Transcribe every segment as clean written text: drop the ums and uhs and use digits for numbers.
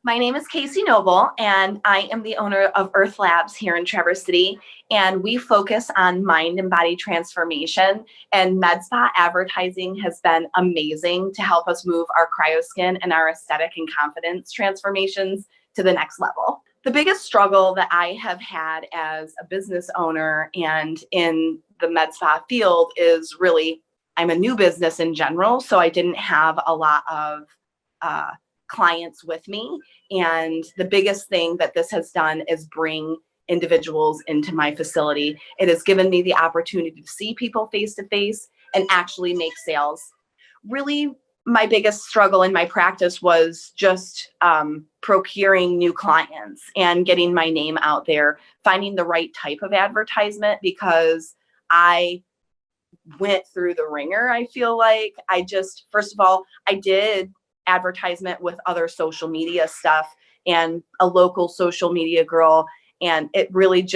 My name is Kaycie Noble, and I am the owner of Earth Labs here in Traverse City. And we focus on mind and body transformation. And MedSpa Advertising has been amazing to help us move our cryoskin and our aesthetic and confidence transformations to the next level. The biggest struggle that I have had as a business owner and in the med spa field is really, I'm a new business in general, so I didn't have a lot of clients with me. And the biggest thing that this has done is bring individuals into my facility. It has given me the opportunity to see people face to face and actually make sales. Really, my biggest struggle in my practice was just procuring new clients and getting my name out there, finding the right type of advertisement, because I went through the ringer. I feel like first of all, I did advertisement with other social media stuff and a local social media girl, and it really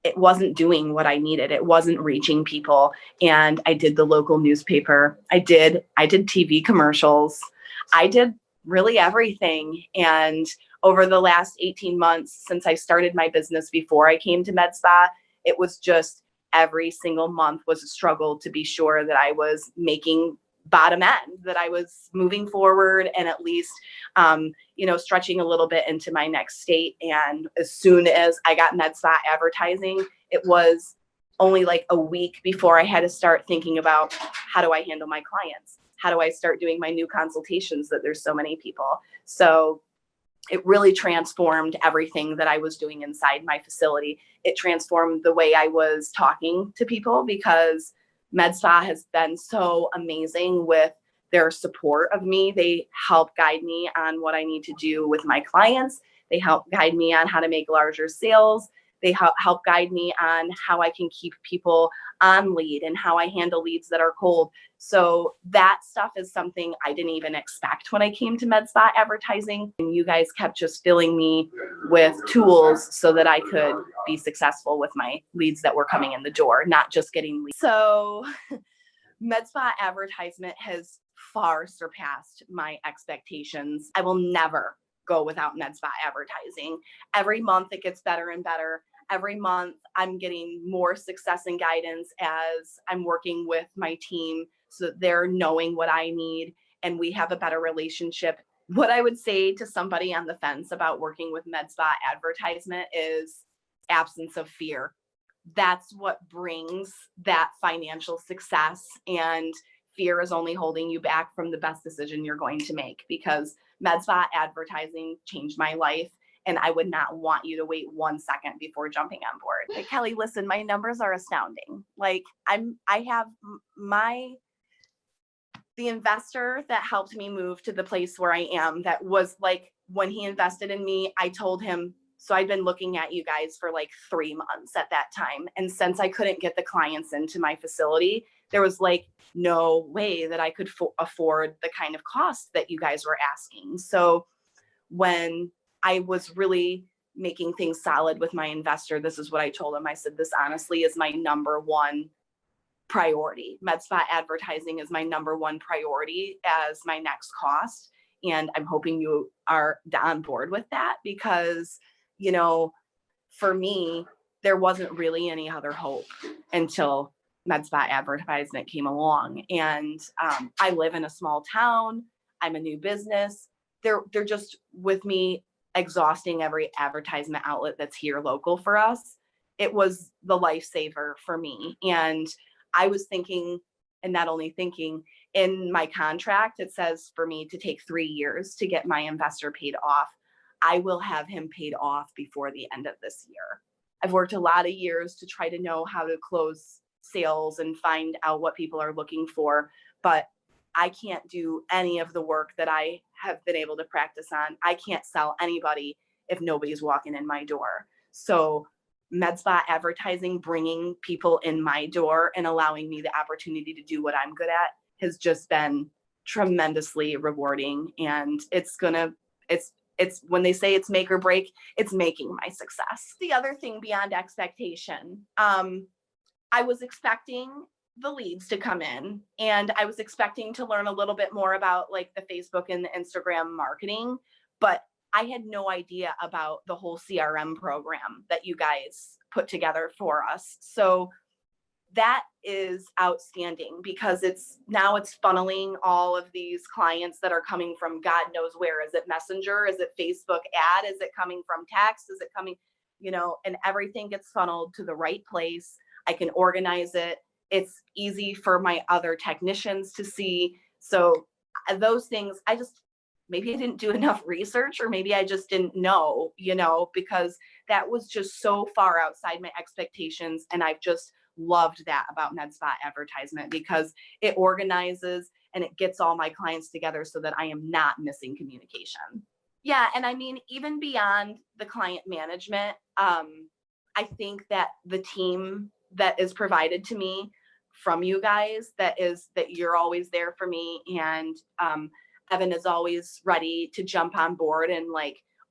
it wasn't doing what I needed. It wasn't reaching people. And I did the local newspaper. I did TV commercials. I did really everything. And over the last 18 months since I started my business before I came to MedSpa, it was just every single month was a struggle to be sure that I was making bottom end, that I was moving forward and at least, stretching a little bit into my next state. And as soon as I got MedSpa Advertising, it was only like a week before I had to start thinking about, how do I handle my clients? How do I start doing my new consultations, that there's so many people? So it really transformed everything that I was doing inside my facility. It transformed the way I was talking to people, because MedSpa has been so amazing with their support of me. They help guide me on what I need to do with my clients. They help guide me on how to make larger sales. They help guide me on how I can keep people on lead and how I handle leads that are cold. So that stuff is something I didn't even expect when I came to MedSpa Advertising. And you guys kept just filling me with tools so that I could be successful with my leads that were coming in the door, not just getting leads. So MedSpa Advertisement has far surpassed my expectations. I will never go without MedSpa Advertising. Every month it gets better and better. Every month I'm getting more success and guidance as I'm working with my team, so that they're knowing what I need and we have a better relationship. What I would say to somebody on the fence about working with MedSpa Advertisement is absence of fear. That's what brings that financial success, and fear is only holding you back from the best decision you're going to make, because MedSpa Advertising changed my life, and I would not want you to wait 1 second before jumping on board. Like, Kelly, listen, my numbers are astounding. Like, I have the investor that helped me move to the place where I am, that was like, when he invested in me, I told him, so I'd been looking at you guys for like 3 months at that time. And since I couldn't get the clients into my facility, there was like no way that I could afford the kind of cost that you guys were asking. So when I was really making things solid with my investor, this is what I told him. I said, this honestly is my number one priority. MedSpa Advertising is my number one priority as my next cost. And I'm hoping you are on board with that, because, for me, there wasn't really any other hope until MedSpa Advertisement came along. And I live in a small town. I'm a new business. They're just with me exhausting every advertisement outlet that's here local for us. It was the lifesaver for me. And I was thinking, and not only thinking, in my contract, it says for me to take 3 years to get my investor paid off. I will have him paid off before the end of this year. I've worked a lot of years to try to know how to close sales and find out what people are looking for, but I can't do any of the work that I have been able to practice on. I can't sell anybody if nobody's walking in my door. So MedSpa Advertising, bringing people in my door and allowing me the opportunity to do what I'm good at, has just been tremendously rewarding. And it's when they say it's make or break, it's making my success. The other thing beyond expectation, I was expecting the leads to come in, and I was expecting to learn a little bit more about like the Facebook and the Instagram marketing, but I had no idea about the whole CRM program that you guys put together for us. So that is outstanding because it's funneling all of these clients that are coming from God knows where. Is it Messenger? Is it Facebook ad? Is it coming from text? Is it coming, and everything gets funneled to the right place. I can organize it. It's easy for my other technicians to see. So those things, maybe I didn't do enough research, or maybe I just didn't know, because that was just so far outside my expectations. And I've just loved that about MedSpa Advertisement because it organizes and it gets all my clients together so that I am not missing communication. Yeah. And I mean, even beyond the client management, I think that the team that is provided to me from you guys, that you're always there for me. And Evan is always ready to jump on board and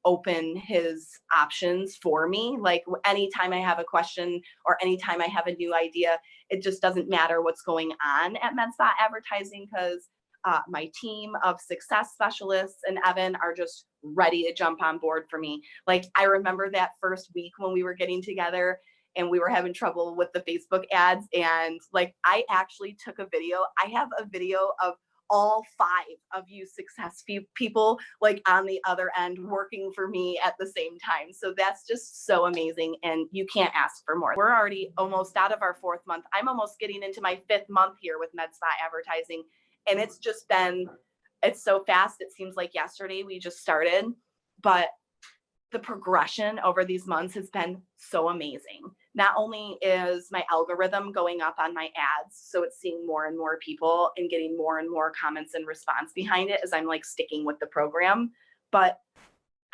open his options for me. Like anytime I have a question or anytime I have a new idea, it just doesn't matter what's going on at MedSpa Advertising because my team of success specialists and Evan are just ready to jump on board for me. Like I remember that first week when we were getting together and we were having trouble with the Facebook ads. And I actually took a video. I have a video of all 5 of you success people on the other end working for me at the same time. So that's just so amazing. And you can't ask for more. We're already almost out of our 4th month. I'm almost getting into my 5th month here with MedSpa Advertising. And it's so fast. It seems like yesterday we just started, but the progression over these months has been so amazing. Not only is my algorithm going up on my ads, so it's seeing more and more people and getting more and more comments and response behind it as I'm sticking with the program, but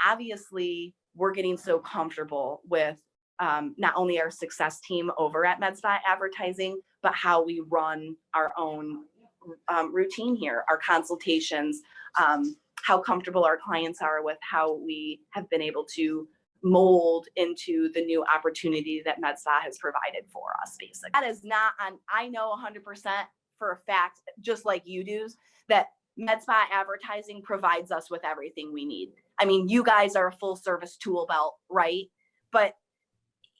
obviously we're getting so comfortable with not only our success team over at MedSpa Advertising, but how we run our own routine here, our consultations, how comfortable our clients are with how we have been able to mold into the new opportunity that MedSpa has provided for us, basically. That is not on, I know 100% for a fact, just like you do, that MedSpa Advertising provides us with everything we need. I mean, you guys are a full service tool belt, right? But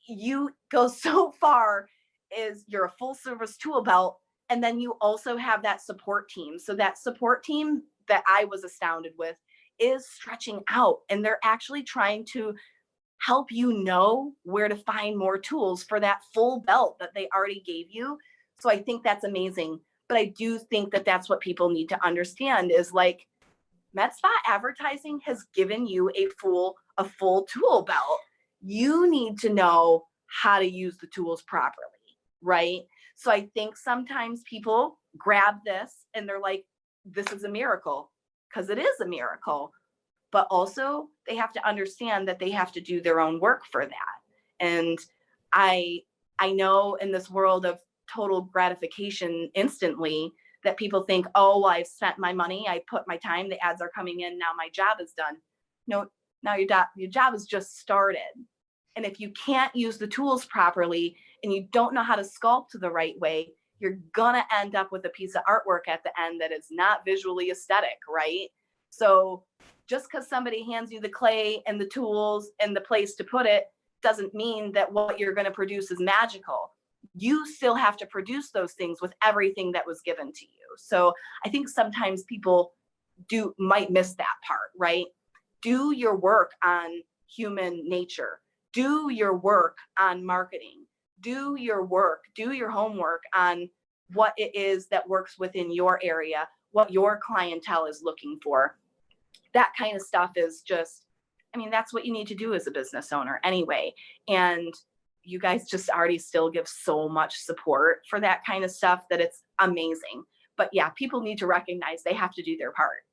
you go so far is you're a full service tool belt, and then you also have that support team. So that support team that I was astounded with is stretching out, and they're actually trying to help you know where to find more tools for that full belt that they already gave you. So I think that's amazing. But I do think that that's what people need to understand is MedSpa Advertising has given you a full tool belt. You need to know how to use the tools properly, right? So I think sometimes people grab this and they're like, this is a miracle, because it is a miracle. But also they have to understand that they have to do their own work for that. And I know in this world of total gratification instantly that people think, oh, well, I've spent my money, I put my time, the ads are coming in, now my job is done. No, now your job has just started. And if you can't use the tools properly and you don't know how to sculpt the right way, you're gonna end up with a piece of artwork at the end that is not visually aesthetic, right? So just because somebody hands you the clay and the tools and the place to put it doesn't mean that what you're going to produce is magical. You still have to produce those things with everything that was given to you. So I think sometimes people might miss that part, right? Do your work on human nature. Do your work on marketing. Do your homework on what it is that works within your area, what your clientele is looking for. That kind of stuff is just, that's what you need to do as a business owner anyway. And you guys just already still give so much support for that kind of stuff that it's amazing. But yeah, people need to recognize they have to do their part.